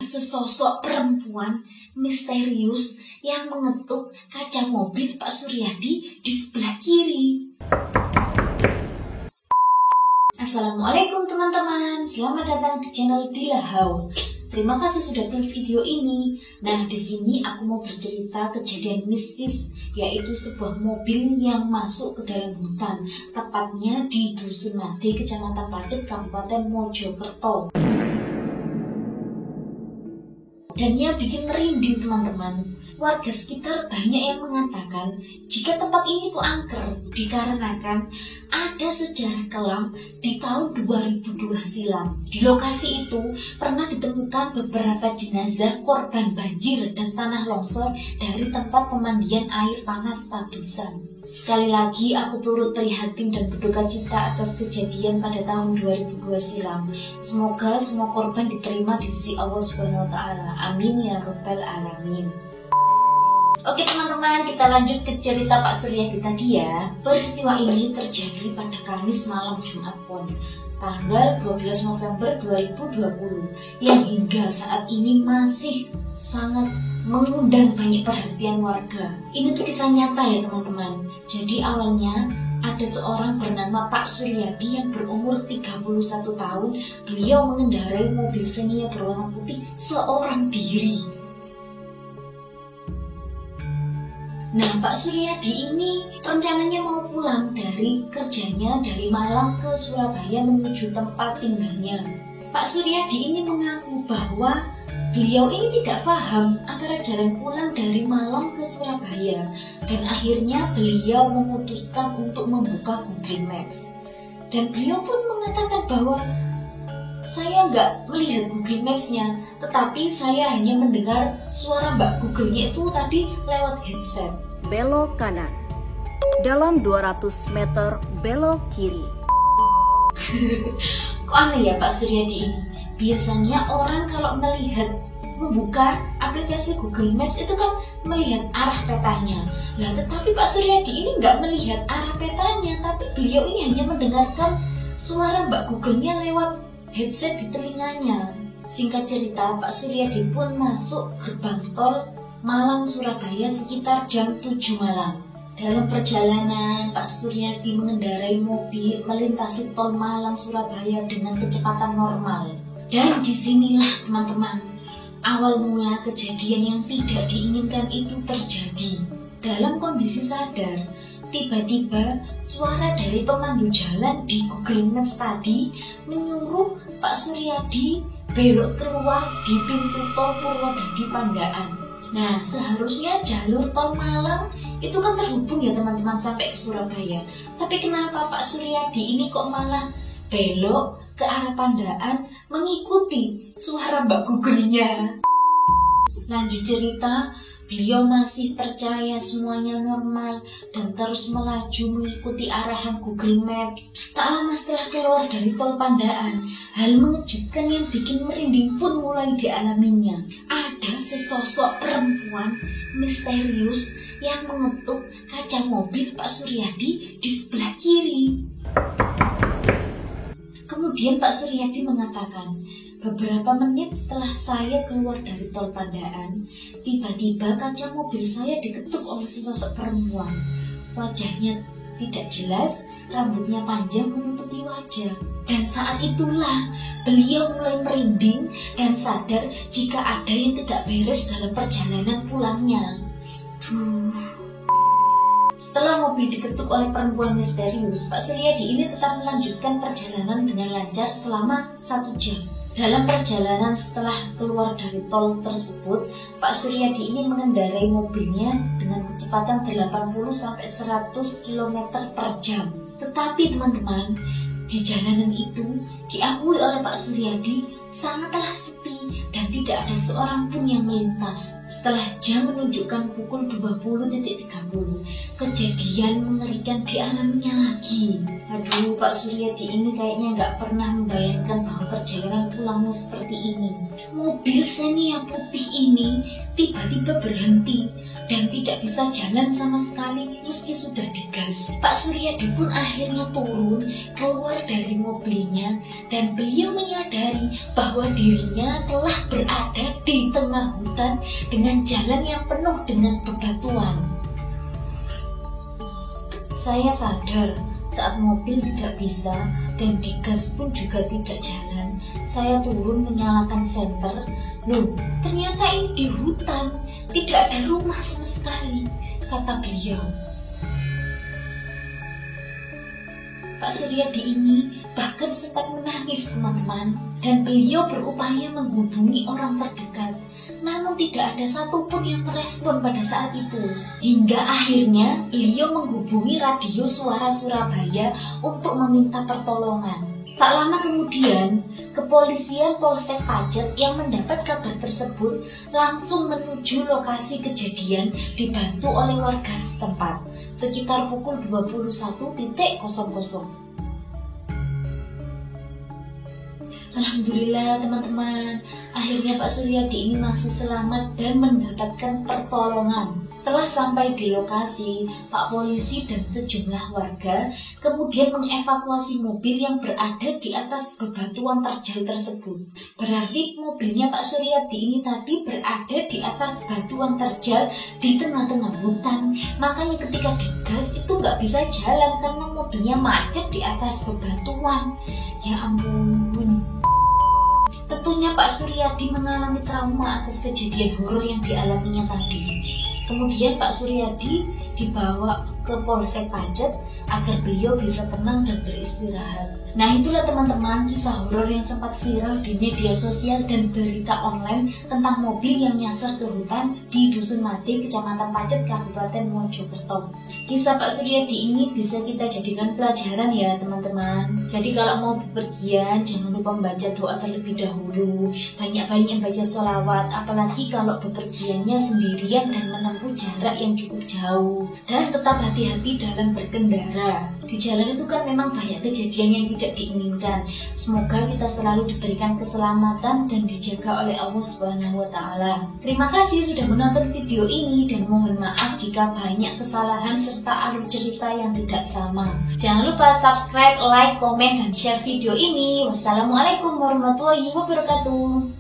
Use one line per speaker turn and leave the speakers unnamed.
Sesosok perempuan misterius yang mengetuk kaca mobil Pak Suryadi di sebelah kiri. Assalamualaikum teman-teman, selamat datang di channel Dilahau. Terima kasih sudah klik video ini. Nah, di sini aku mau bercerita kejadian mistis, yaitu sebuah mobil yang masuk ke dalam hutan, tepatnya di Dusun Made, Kecamatan Pacet, Kabupaten Mojokerto. Dan ia bikin merinding teman-teman. Warga sekitar banyak yang mengatakan jika tempat ini tuh angker dikarenakan ada sejarah kelam di tahun 2002 silam. Di lokasi itu pernah ditemukan beberapa jenazah korban banjir dan tanah longsor dari tempat pemandian air panas Padusan. Sekali lagi aku turut prihatin dan berduka cita atas kejadian pada tahun 2002 silam. Semoga semua korban diterima di sisi Allah Subhanahu wa taala. Amin ya rabbal alamin. Oke teman-teman, kita lanjut ke cerita Pak Suryadi tadi ya. Peristiwa ini terjadi pada Kamis malam Jumat Pon, tanggal 12 November 2020, yang hingga saat ini masih sangat mengundang banyak perhatian warga. Ini tuh kisah nyata ya teman-teman. Jadi awalnya ada seorang bernama Pak Suryadi yang berumur 31 tahun. Beliau mengendarai mobil Xenia berwarna putih seorang diri. Nah, Pak Suryadi ini rencananya mau pulang dari kerjanya dari Malang ke Surabaya menuju tempat tinggalnya. Pak Suryadi ini mengaku bahwa beliau ini tidak paham antara jalan pulang dari Malang ke Surabaya, dan akhirnya beliau memutuskan untuk membuka Google Maps. Dan beliau pun mengatakan bahwa saya nggak melihat Google Maps-nya, tetapi saya hanya mendengar suara Mbak Google-nya itu tadi lewat headset.
Belok kanan. Dalam 200 meter belok kiri.
Kok aneh ya Pak Suryadi ini? Biasanya orang kalau membuka aplikasi Google Maps itu kan melihat arah petanya. Lah tetapi Pak Suryadi ini nggak melihat arah petanya, tapi beliau ini hanya mendengarkan suara Mbak Google-nya lewat headset di telinganya. Singkat cerita, Pak Suryadi pun masuk gerbang tol Malang Surabaya sekitar jam 7 malam. Dalam perjalanan, Pak Suryadi mengendarai mobil melintasi tol Malang Surabaya dengan kecepatan normal. Dan disinilah teman-teman, awal mula kejadian yang tidak diinginkan itu terjadi. Dalam kondisi sadar, tiba-tiba suara dari pemandu jalan di Google Maps tadi menyuruh Pak Suryadi belok keluar di pintu tol Purwodadi Pandaan. Nah, seharusnya jalur tol Malang itu kan terhubung ya teman-teman sampai ke Surabaya. Tapi kenapa Pak Suryadi ini kok malah belok ke arah Pandaan mengikuti suara Mbak Google-nya? Lanjut cerita, beliau masih percaya semuanya normal dan terus melaju mengikuti arahan Google Maps. Tak lama setelah keluar dari tol Pandaan, hal mengejutkan yang bikin merinding pun mulai dialaminya. Ada sesosok perempuan misterius yang mengetuk kaca mobil Pak Suryadi di sebelah kiri. Kemudian Pak Suryadi mengatakan, beberapa menit setelah saya keluar dari tol Pandaan, tiba-tiba kaca mobil saya diketuk oleh sesosok perempuan. Wajahnya tidak jelas, rambutnya panjang menutupi wajah. Dan saat itulah beliau mulai merinding dan sadar jika ada yang tidak beres dalam perjalanan pulangnya. Setelah mobil diketuk oleh perempuan misterius, Pak Suryadi ini tetap melanjutkan perjalanan dengan lancar selama 1 jam. Dalam perjalanan setelah keluar dari tol tersebut, Pak Suryadi ini mengendarai mobilnya dengan kecepatan 80-100 km per jam. Tetapi teman-teman, di jalanan itu diakui oleh Pak Suryadi sangatlah sepi dan tidak ada seorang pun yang melintas. Setelah jam menunjukkan pukul 20.30, kejadian mengerikan dialaminya lagi. Aduh, Pak Suryadi ini kayaknya nggak pernah membayangkan bahwa perjalanan pulangnya seperti ini. Mobil Xenia putih ini tiba-tiba berhenti dan tidak bisa jalan sama sekali meski sudah digas. Pak Suryadi pun akhirnya turun, keluar dari mobilnya, dan beliau menyadari bahwa dirinya telah berada di tengah hutan dengan jalan yang penuh dengan bebatuan. Saya sadar saat mobil tidak bisa dan digas pun juga tidak jalan. Saya turun menyalakan senter. Loh, ternyata ini di hutan, tidak ada rumah sama sekali, kata beliau. Pak Suryadi ini bahkan sempat menangis, teman-teman, dan beliau berupaya menghubungi orang terdekat. Namun tidak ada satupun yang merespon pada saat itu. Hingga akhirnya beliau menghubungi radio suara Surabaya untuk meminta pertolongan. Tak lama kemudian, kepolisian Polsek Pacet yang mendapat kabar tersebut langsung menuju lokasi kejadian dibantu oleh warga setempat sekitar pukul 21.00. Alhamdulillah teman-teman, akhirnya Pak Suryadi ini masih selamat dan mendapatkan pertolongan. Setelah sampai di lokasi, Pak Polisi dan sejumlah warga kemudian mengevakuasi mobil yang berada di atas bebatuan terjal tersebut. Berarti mobilnya Pak Suryadi ini tadi berada di atas batuan terjal di tengah-tengah hutan. Makanya ketika digas itu nggak bisa jalan karena mobilnya macet di atas bebatuan. Ya ampun. Tentunya Pak Suryadi mengalami trauma atas kejadian horor yang dialaminya tadi. Kemudian Pak Suryadi dibawa ke Polsek Pacet agar beliau bisa tenang dan beristirahat. Nah, itulah teman-teman kisah horor yang sempat viral di media sosial dan berita online tentang mobil yang nyasar ke hutan di Dusun Mati, Kecamatan Pacet, Kabupaten Mojokerto. Kisah Pak Suryadi ini bisa kita jadikan pelajaran ya teman-teman. Jadi kalau mau bepergian jangan lupa membaca doa terlebih dahulu, banyak-banyak baca sholawat, apalagi kalau bepergiannya sendirian dan menempuh jarak yang cukup jauh. Dan tetap hati-hati dalam berkendara. Di jalan itu kan memang banyak kejadian yang tidak diinginkan. Semoga kita selalu diberikan keselamatan dan dijaga oleh Allah Subhanahu wa Ta'ala. Terima kasih sudah menonton video ini dan mohon maaf jika banyak kesalahan serta alur cerita yang tidak sama. Jangan lupa subscribe, like, komen, dan share video ini. Wassalamualaikum warahmatullahi wabarakatuh.